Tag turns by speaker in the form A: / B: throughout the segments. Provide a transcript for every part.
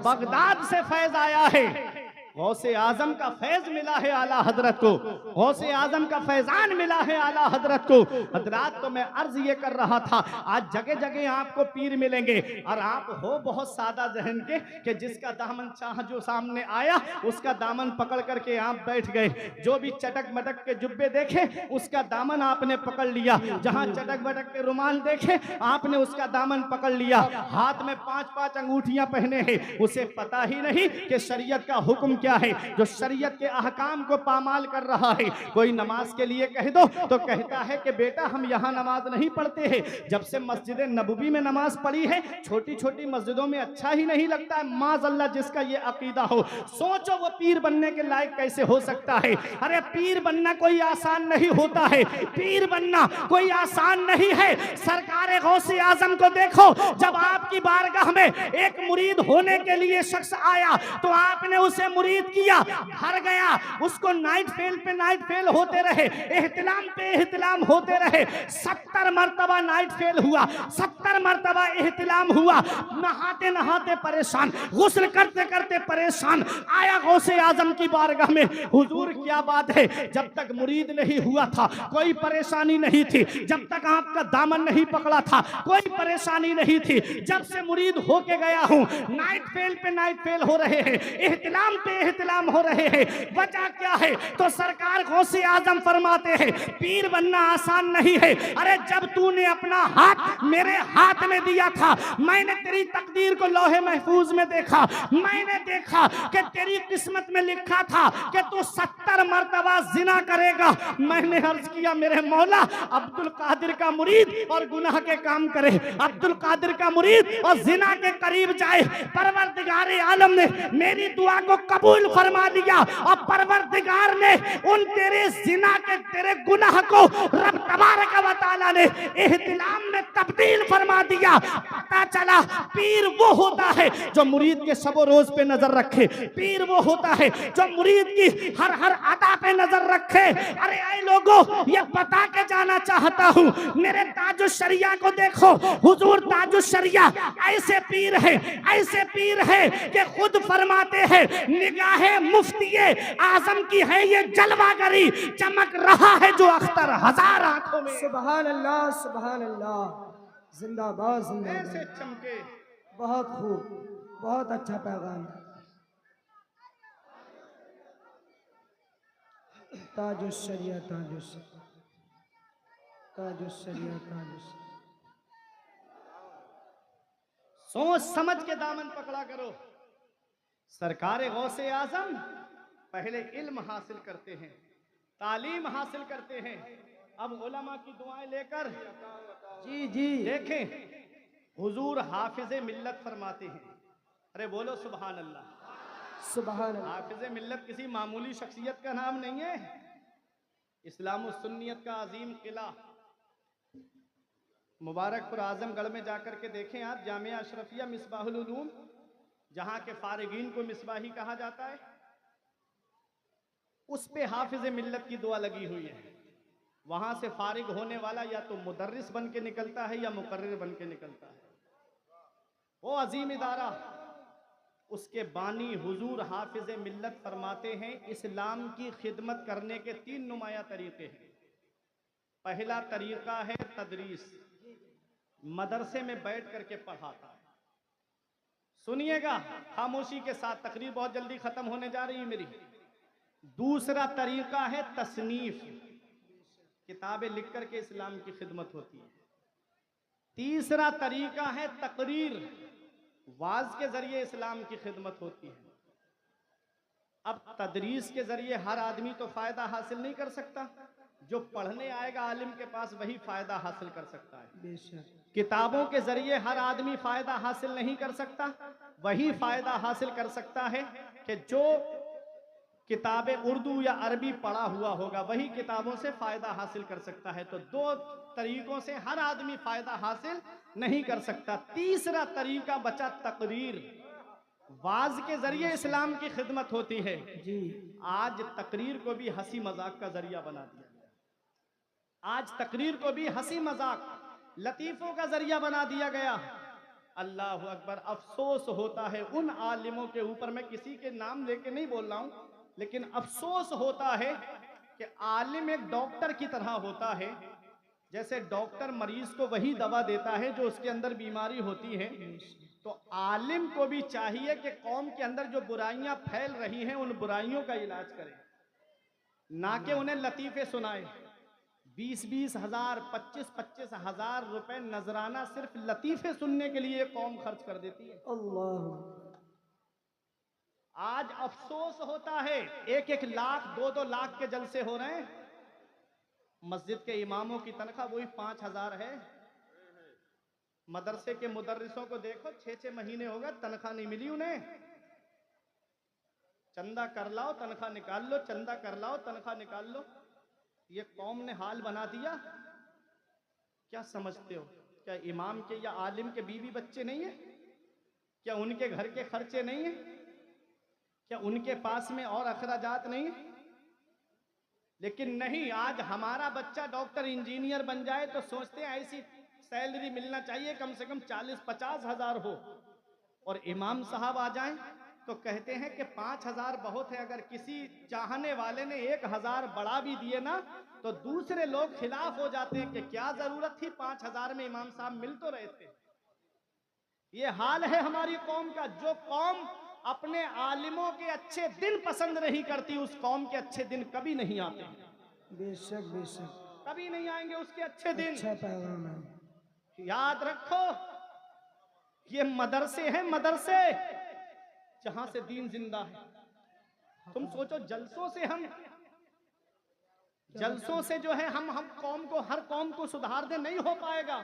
A: Baghdad से फैज आया है, गौसे आजम का फैज मिला है आला हजरत को, गौसे आजम का फैजान मिला है आला हजरत को। हजरात, तो मैं अर्ज ये कर रहा था, आज जगह जगह आपको पीर मिलेंगे और आप हो बहुत सादा जहन के कि जिसका दामन चाह जो सामने आया उसका दामन पकड़ करके आप बैठ गए। जो भी चटक मटक के जुब्बे देखे उसका दामन आपने पकड़ लिया, जहां चटक मटक के रुमाल देखे आपने उसका दामन पकड़ लिया। हाथ में 5-5 अंगूठियां पहने हैं, उसे पता ही नहीं कि शरीयत का हुक्म क्या है, जो शरीयत के अहकाम को पामाल कर रहा है। कोई नमाज के लिए कह दो तो कहता है कि बेटा हम यहाँ नमाज नहीं पढ़ते हैं। जब से मस्जिद नबवी में नमाज पढ़ी है, छोटी छोटी मस्जिदों में अच्छा ही नहीं लगता है। माज़अल्लाह जिसका ये अकीदा हो, सोचो वो पीर बनने के लायक कैसे हो सकता है। अरे पीर बनना कोई आसान नहीं होता है, पीर बनना कोई आसान नहीं है। सरकार गौसे आजम को देखो, जब आपकी बारगाह में एक मुरीद होने के लिए शख्स आया तो आपने उसे मुरीद किया, भर गया, उसको नाइट फेल पे नाइट फेल होते रहे, एहतिलाम पे एहतिलाम होते रहे। 70 मरतबा नाइट फेल हुआ, 70 मरतबा एहतिलाम हुआ, नहाते नहाते परेशान, गुस्ल करते करते परेशान, आया गौसे आजम की बारगाह में, हुजूर क्या बात है, जब तक मुरीद नहीं हुआ था कोई परेशानी नहीं थी, जब तक आपका दामन नहीं पकड़ा था कोई परेशानी नहीं थी, जब से मुरीद होके गया हूं नाइट फेल पे नाइट फेल हो रहे हैं, एहतिलाम पे एहतिलाम हो रहे हैं। वजह क्या है? तो सरकार गौसे आजम फरमाते हैं पीर बनना आसान नहीं है। अरे जब तूने अपना हाथ मेरे हाथ में दिया था, मैंने तेरी तकदीर को लौहे महफूज में देखा, मैंने देखा कि तेरी किस्मत में लिखा था कि तू 70 मरतबा जिना करेगा। मैंने अर्ज किया मेरे मौला, अब्दुल कादिर का मुरीद और गुनाह के काम करे, अब्दुल कादिर का मुरीद और जिना के करीब जाए। परवरदिगार आलम ने मेरी दुआ को कबूल फरमा लिया और परवरदिगार ने उन तेरे जिना के तेरे गुनाह को रब तबारक व तआला ने इहतिलाम में तब्दील फरमा दिया। पता चला पीर वो होता है जो मुरीद के शब रोज पे नजर रखे, पीर वो होता है जो मुरीद की हर हर अदा पे नजर रखे। अरे ऐ लोगों, ये बता के जाना चाहता हूँ, मेरे ताजुश शरिया को देखो, हुजूर ताजुश शरिया ऐसे पीर है, ऐसे पीर है कि खुद फरमाते हैं निगाहे मुफ्तिये आजम की है ये जलवागरी, चमक रहा है जो अख्तर हजार आंखों में।
B: सुभान अल्लाह, सुभान अल्लाह, जिंदाबाद जिंदाबाद।
A: ऐसे चमके,
B: बहुत खूब, बहुत अच्छा पैगाम। ताजुश शरिया, ताजुश शरिया, ताजुश शरिया, ताजुश शरिया।
A: सोच समझ के दामन पकड़ा करो। सरकार गौसे आजम पहले इल्म हासिल करते हैं, तालीम हासिल करते हैं, अब उलमा की दुआएं लेकर
B: जी जी
A: देखें हुजूर हाफिज मिल्लत फरमाते हैं। अरे बोलो सुभान अल्लाह।
B: सुभान अल्लाह।
A: हाफिज मिल्लत किसी मामूली शख्सियत का नाम नहीं है, इस्लाम और सुन्नियत का अजीम किला। मुबारकपुर आजमगढ़ में जाकर के देखें आप, जामिया अशरफिया मिसबाहुल उलूम, जहां के फारिगीन को मिसबाही कहा जाता है, उस पे हाफिज मिल्लत की दुआ लगी हुई है। वहां से फारिग होने वाला या तो मुदर्रिस बन के निकलता है या मुकर्रिर बन के निकलता है। वो अजीम इदारा, उसके बानी हुजूर हाफिज मिल्लत फरमाते हैं इस्लाम की खिदमत करने के 3 नुमाया तरीके हैं। पहला तरीका है तदरीस, मदरसे में बैठ करके पढ़ाता है। सुनिएगा खामोशी के साथ, तकरीर बहुत जल्दी खत्म होने जा रही है मेरी। दूसरा तरीका है तसनीफ, किताबें लिख करके इस्लाम की खिदमत होती है। तीसरा तरीका है तकरीर, वाज के जरिए इस्लाम की खिदमत होती है। अब तदरीस के जरिए हर आदमी तो फायदा हासिल नहीं कर सकता, जो पढ़ने आएगा आलिम के पास वही फायदा हासिल कर सकता है।
B: बेशक।
A: किताबों के जरिए हर आदमी फायदा हासिल नहीं कर सकता, वही फायदा हासिल कर सकता है कि जो किताबें उर्दू या अरबी पढ़ा हुआ होगा, वही किताबों से फायदा हासिल कर सकता है। तो 2 तरीकों से हर आदमी फायदा हासिल नहीं कर सकता। तीसरा तरीका बचा तकरीर, वाज के जरिए इस्लाम की खिदमत होती है।
B: जी
A: आज तकरीर को भी हंसी मजाक का जरिया बना दिया गया। आज तकरीर को भी हंसी मजाक लतीफों का जरिया बना दिया गया। अल्लाह अकबर। अफसोस होता है उन आलिमों के ऊपर, मैं किसी के नाम लेके नहीं बोल रहा हूं, लेकिन अफसोस होता है कि आलिम एक डॉक्टर की तरह होता है। जैसे डॉक्टर मरीज को वही दवा देता है जो उसके अंदर बीमारी होती है, तो आलिम को भी चाहिए कि कौम के अंदर जो बुराइयां फैल रही हैं उन बुराइयों का इलाज करे, ना कि उन्हें लतीफे सुनाए। 20-20 हजार 25-25 हजार रुपए नजराना सिर्फ लतीफे सुनने के लिए कौम खर्च कर देती है।
B: अल्लाह।
A: आज अफसोस होता है 1-1 लाख 2-2 लाख के जलसे हो रहे हैं। मस्जिद के इमामों की तनख्वाह वही 5,000 है। मदरसे के मुदर्रिसों को देखो 6-6 महीने हो गए तनख्वाह नहीं मिली उन्हें। चंदा कर लाओ तनख्वाह निकाल लो, चंदा कर लाओ तनख्वाह निकाल लो। ये कौम ने हाल बना दिया। क्या समझते हो, क्या इमाम के या आलिम के बीवी बच्चे नहीं है? क्या उनके घर के खर्चे नहीं है? क्या उनके पास में और अखराजात नहीं है? लेकिन नहीं, आज हमारा बच्चा डॉक्टर इंजीनियर बन जाए तो सोचते हैं ऐसी सैलरी मिलना चाहिए कम से कम 40-50 हजार हो, और इमाम साहब आ जाएं तो कहते हैं कि 5,000 बहुत है। अगर किसी चाहने वाले ने 1,000 बढ़ा भी दिए ना तो दूसरे लोग खिलाफ हो जाते हैं कि क्या जरूरत थी, 5,000 में इमाम साहब मिल तो रहे थे। ये हाल है हमारी कौम का। जो कौम अपने आलिमों के अच्छे दिन पसंद नहीं करती, उस कौम के अच्छे दिन कभी नहीं आते।
B: बेशक बेशक,
A: कभी नहीं आएंगे उसके अच्छे दिन।
B: अच्छा पैगाम है।
A: याद रखो, ये मदरसे हैं, मदरसे जहां से दीन जिंदा है। तुम सोचो जलसों से जो है हम कौम को, हर कौम को सुधार दे, नहीं हो पाएगा।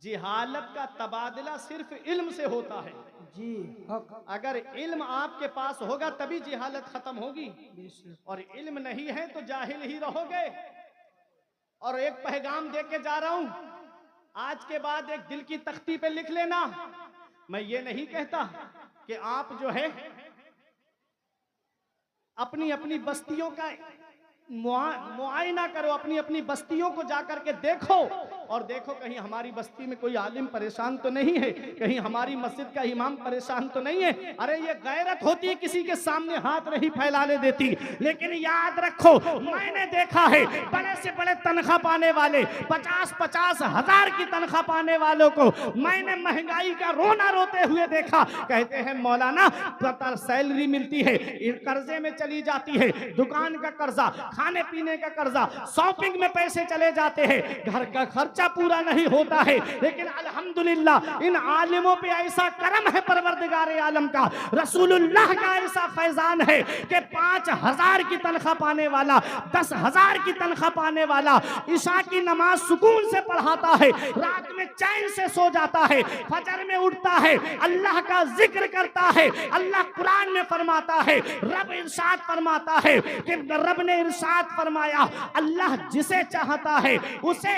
A: जिहालत का तबादला सिर्फ इल्म से होता है
B: जी, हक।
A: अगर इल्म आपके पास होगा तभी जिहालत खत्म होगी,
B: बेशक।
A: और इल्म नहीं है तो जाहिल ही रहोगे। और एक पैगाम दे के जा रहा हूं, आज के बाद एक दिल की तख्ती पे लिख लेना। मैं ये नहीं कहता कि आप जो है अपनी अपनी बस्तियों का मुआयना करो, अपनी अपनी बस्तियों को जाकर के देखो, और देखो कहीं हमारी बस्ती में कोई आलिम परेशान तो नहीं है, कहीं हमारी मस्जिद का इमाम परेशान तो नहीं है। अरे ये गैरत होती है, किसी के सामने हाथ नहीं फैलाने देती। लेकिन याद रखो, मैंने देखा है बड़े से बड़े तनख्वाह पाने वाले, 50-50 हजार की तनख्वाह पाने वालों को मैंने महंगाई का रोना रोते हुए देखा। कहते हैं मौलाना पता सैलरी मिलती है, कर्जे में चली जाती है, दुकान का कर्जा, खाने पीने का कर्जा, शॉपिंग में पैसे चले जाते हैं, घर का खर्चा पूरा नहीं होता है। लेकिन अल्हम्दुलिल्लाह इन आलिमों पे ऐसा करम है परवरदिगार आलम का, रसूलुल्लाह का ऐसा फैजान है कि 5,000 की तनख्वाह पाने वाला, 10,000 की तनख्वाह पाने वाला ईशा की नमाज सुकून से पढ़ाता है, रात में चैन से सो जाता है, फजर में उठता है, अल्लाह का जिक्र करता है। अल्लाह कुरान में फरमाता है, रब इरशाद फरमाता है कि रब ने इरशाद फरमाया, अल्लाह जिसे चाहता है उसे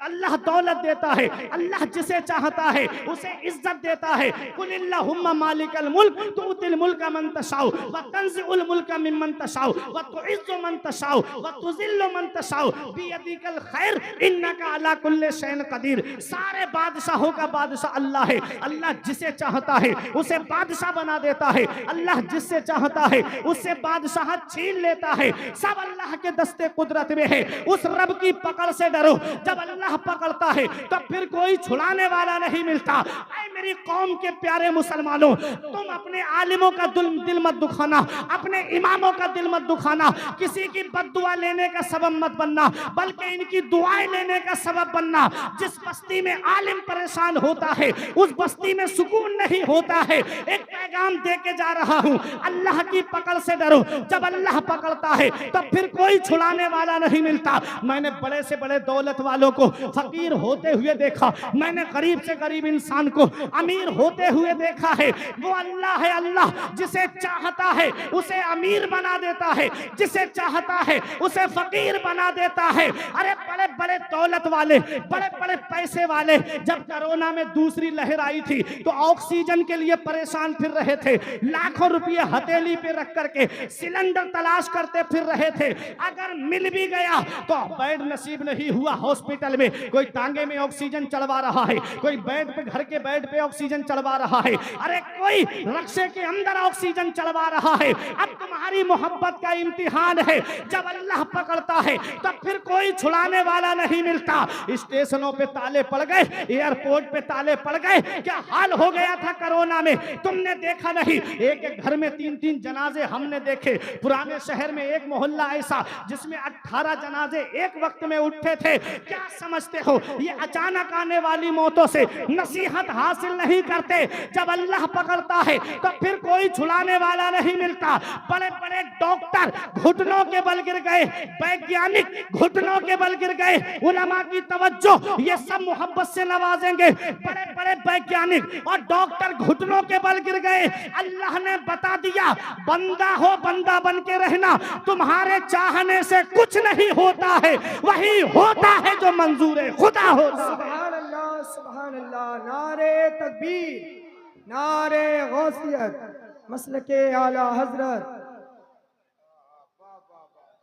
A: अल्लाह दौलत देता है, अल्लाह जिसे चाहता है उसे इज्जत देता है। कुलिल्लाहुम्मा मालिकल मुल्क तुतिल मुल्का मन तशाउ व तंजिउल मुल्का मिम्मन तशाउ व तुइज्जु मन तशाउ व तुजिल्लु मन तशाउ बियदिकल खैर इन्नका अला कुल्ली शैइन कदीर। सारे बादशाहों का बादशाह अल्लाह है। अल्लाह जिसे चाहता है उसे बादशाह बना देता है, अल्लाह जिससे चाहता है उससे बादशाह छीन लेता है। सब अल्लाह के दस्ते कुदरत में है। उस रब की पकड़ से डरो। जब अल्लाह पकड़ता है तो फिर कोई छुड़ाने वाला नहीं मिलता। ऐ मेरी कौम के प्यारे मुसलमानों, तुम अपने आलिमों का दिल मत दुखाना, अपने इमामों का दिल मत दुखाना, किसी की बद्दुआ लेने का सबब मत बनना, बल्कि इनकी दुआएं लेने का सबब बनना। जिस बस्ती में आलिम परेशान होता है उस बस्ती में सुकून नहीं होता है। एक पैगाम दे के जा रहा हूं, अल्लाह की पकड़ से डरो। जब अल्लाह पकड़ता है तो फिर कोई छुड़ाने वाला नहीं मिलता। मैंने बड़े से बड़े दौलत वालों को फकीर होते हुए देखा, मैंने गरीब से गरीब इंसान को अमीर होते हुए देखा है। वो अल्लाह है, अल्लाह जिसे चाहता है उसे अमीर बना देता है, जिसे चाहता है उसे फकीर बना देता है। अरे बड़े बड़े दौलत वाले, बड़े बड़े पैसे वाले जब कोरोना में दूसरी लहर आई थी तो ऑक्सीजन के लिए परेशान फिर रहे थे, लाखों रुपये हथेली पे रख करके सिलेंडर तलाश करते फिर रहे थे। अगर मिल भी गया तो बेड नसीब नहीं हुआ हॉस्पिटल में। कोई टांगे में ऑक्सीजन चढ़वा रहा है, कोई बेड पे, घर के बेड पे ऑक्सीजन चढ़वा रहा है, अरे कोई रक्शे के अंदर ऑक्सीजन चढ़वा रहा है। अब तुम्हारी मोहब्बत का इम्तिहान है, जब अल्लाह पकड़ता है तब फिर कोई छुड़ाने वाला नहीं मिलता। स्टेशनों पे ताले पड़ गए, एयरपोर्ट पे ताले पड़ गए। क्या हाल हो गया था कोरोना में, तुमने देखा नहीं? एक एक घर में 3-3 जनाजे हमने देखे। पुराने शहर में एक मोहल्ला ऐसा जिसमें 18 जनाजे एक वक्त में उठे थे। क्या समझते हो, ये अचानक आने वाली मौतों से नसीहत हासिल नहीं करते। जब अल्लाह पकड़ता है तो फिर कोई छुड़ाने वाला नहीं मिलता। बड़े बड़े डॉक्टर घुटनों के बल गिर गए, वैज्ञानिक घुटनों के बल गिर गए। उलमा की तवज्जो, ये सब मोहब्बत से नवाजेंगे। बड़े बड़े वैज्ञानिक और डॉक्टर घुटनों के बल गिर गए। अल्लाह ने बता दिया, बंदा हो बंदा बन के रहना, तुम्हारे चाहने से कुछ नहीं होता है, वही होता है जो मंजूर खुदा होता है।
B: सुभान अल्लाह, सुभान अल्लाह। नारे तकबीर, नारे गौसियत, मसलके आला हजरत।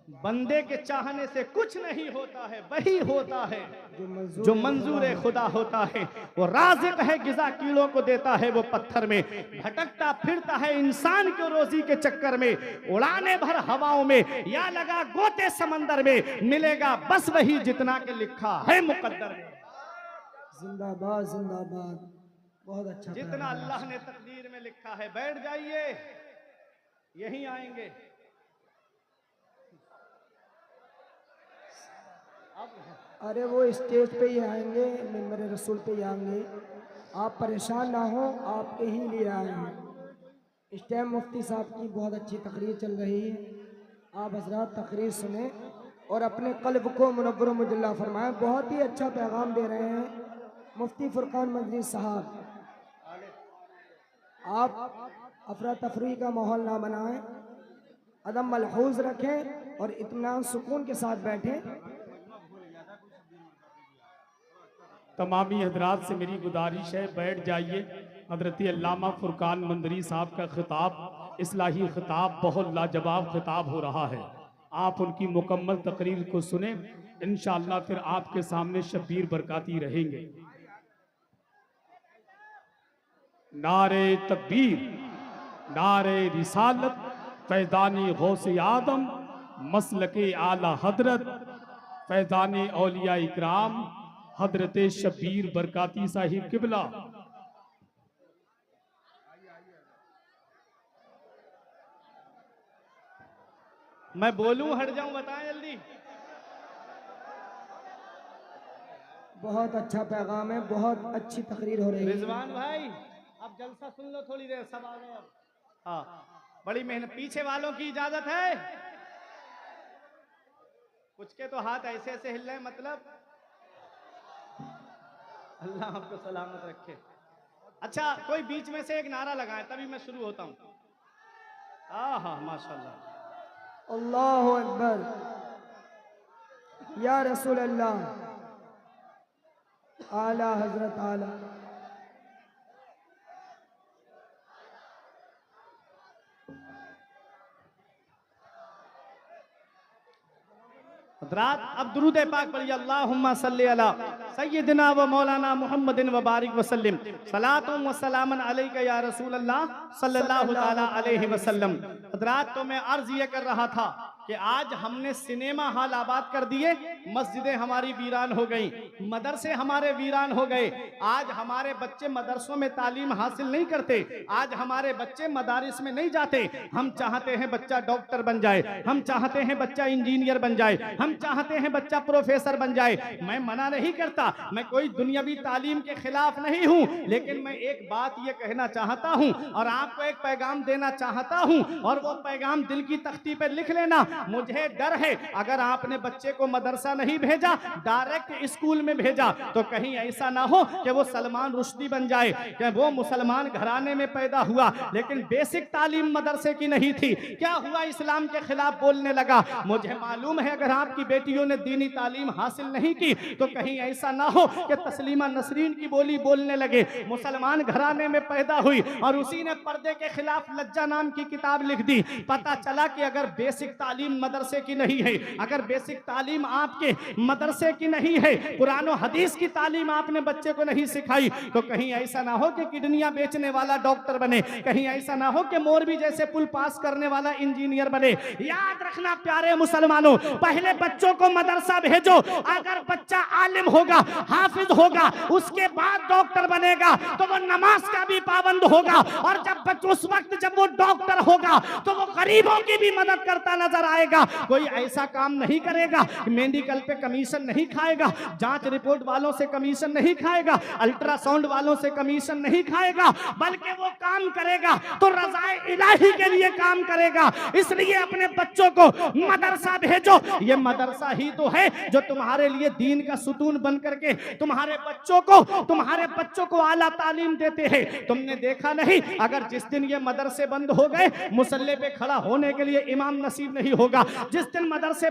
A: बंदे के चाहने से कुछ नहीं होता है, वही होता है जो मंजूर खुदा होता है। वो राज़िक है, गिज़ा कीड़ों को देता है वो पत्थर में। भटकता फिरता है इंसान को रोजी के चक्कर में, उड़ाने भर हवाओं में या लगा गोते समंदर में, मिलेगा बस वही जितना के लिखा है मुकद्दर में।
B: जिंदाबाद, जिंदाबाद। बहुत अच्छा,
A: जितना अल्लाह ने तकदीर में लिखा है। बैठ जाइए, यहीं आएंगे।
B: अरे वो स्टेज पे ही आएंगे, मेरे रसूल पे ही आएंगे। आप परेशान ना हो, आपके ही लिए आए हैं। इस टाइम मुफ्ती साहब की बहुत अच्छी तकरीर चल रही है। आप हजरात तकरीर सुने और अपने कल्ब को मुनव्वर मुजल्ला फरमाएं। बहुत ही अच्छा पैगाम दे रहे हैं मुफ्ती फुरकान मदनी साहब। आप अफरा तफरी का माहौल ना बनाएं, अदम मलहूज रखें और इत्मीनान सुकून के साथ बैठें।
C: तमामी हजरात से मेरी गुजारिश है, बैठ जाइए। हजरत अल्लामा फुरकान मंदरी साहब का खिताब, इस्लाही खिताब, बहुत लाजवाब खिताब हो रहा है। आप उनकी मुकम्मल तकरीर को सुने, इंशाअल्लाह फिर आपके सामने शब्बीर बरकाती रहेंगे। नारे तकबीर, नारे रिसालत, फैज़ानी गौसे आदम, मसलके आला हजरत, फैज़ानी औलिया इकराम, हजरत शब्बीर बरकाती साहिब किबला।
A: मैं बोलूं हट जाऊं, बताएं जल्दी।
B: बहुत अच्छा पैगाम है, बहुत अच्छी तकरीर हो रही है।
A: रिजवान भाई अब जलसा सुन लो थोड़ी देर, सब आ गए अब। हाँ, बड़ी मेहनत। पीछे वालों की इजाजत है? कुछ के तो हाथ ऐसे ऐसे हिल रहे हैं, मतलब अल्लाह आपको सलामत रखे। अच्छा, कोई बीच में से एक नारा लगाए तभी मैं शुरू होता हूँ। हाँ, माशाल्लाह।
B: अल्लाहु अकबर, या रसूल अल्लाह, आला हजरत आला।
A: हज़रात अब दुरूद पाक पढ़िए। अल्लाहुम्मा सल्ली अला सय्यिदिना व मौलाना मुहम्मदिन व बारिक वसल्लम, सलातुम व सलामन अलैका या रसूल अल्लाह सल्लल्लाहु ताला अलैहि वसल्लम। हज़रात तो मैं अर्ज ये कर रहा था कि आज हमने सिनेमा हॉल आबाद कर दिए, मस्जिदें हमारी वीरान हो गई, मदरसे हमारे वीरान हो गए। आज हमारे बच्चे मदरसों में तालीम हासिल नहीं करते, आज हमारे बच्चे मदारिस में नहीं जाते। हम चाहते हैं बच्चा डॉक्टर बन जाए, हम चाहते हैं बच्चा इंजीनियर बन जाए, हम चाहते हैं बच्चा प्रोफेसर बन जाए। मैं मना नहीं करता, मैं कोई दुनियावी तालीम के खिलाफ नहीं हूँ, लेकिन मैं एक बात ये कहना चाहता हूँ और आपको एक पैगाम देना चाहता हूँ, और वो पैगाम दिल की तख्ती पर लिख लेना। मुझे डर है अगर आपने बच्चे को मदरसा नहीं भेजा, डायरेक्ट स्कूल में भेजा, तो कहीं ऐसा ना हो कि वो सलमान रुश्दी बन जाए, कि वो मुसलमान घराने में पैदा हुआ लेकिन बेसिक तालीम मदरसे की नहीं थी, क्या हुआ इस्लाम के खिलाफ बोलने लगा। मुझे मालूम है अगर आपकी बेटियों ने दीनी तालीम हासिल नहीं की तो कहीं ऐसा ना हो कि तस्लीमा नसरीन की बोली बोलने लगे। मुसलमान घराने में पैदा हुई और उसी ने पर्दे के खिलाफ लज्जा नाम की किताब लिख दी। पता चला कि अगर बेसिक तालीम मदरसे की नहीं है, अगर बेसिक तालीम आपके मदरसे की नहीं है, कुरान और हदीस की तालीम आपने बच्चे को नहीं सिखाई, तो कहीं ऐसा ना हो कि किडनियां बेचने वाला डॉक्टर बने, कहीं ऐसा ना हो कि मोरबी जैसे पुल पास करने वाला इंजीनियर बने। याद रखना प्यारे मुसलमानों, पहले बच्चों को मदरसा भेजो, अगर बच्चा आलिम होगा, हाफिज होगा, उसके बाद डॉक्टर बनेगा तो वो नमाज का भी पाबंद होगा, और जब उस वक्त जब वो डॉक्टर होगा तो वो गरीबों की भी मदद करता नजर आएगा। कोई ऐसा काम नहीं करेगा, मेडिकल पे कमीशन नहीं खाएगा, जांच रिपोर्ट वालों से कमीशन नहीं खाएगा, अल्ट्रासाउंड वालों से कमीशन नहीं खाएगा, बल्कि वो काम करेगा तो रज़ाए इलाही के लिए काम करेगा। इसलिए अपने बच्चों को मदरसा भेजो। ये मदरसा ही तो है जो तुम्हारे लिए दीन का सुतून बन करके तुम्हारे बच्चों को आला तालीम देते हैं। तुमने देखा नहीं, अगर जिस दिन ये मदरसे बंद हो गए, मुसल्ले पे खड़ा होने के लिए इमाम नसीब नहीं होगा। जिस दिन मदरसे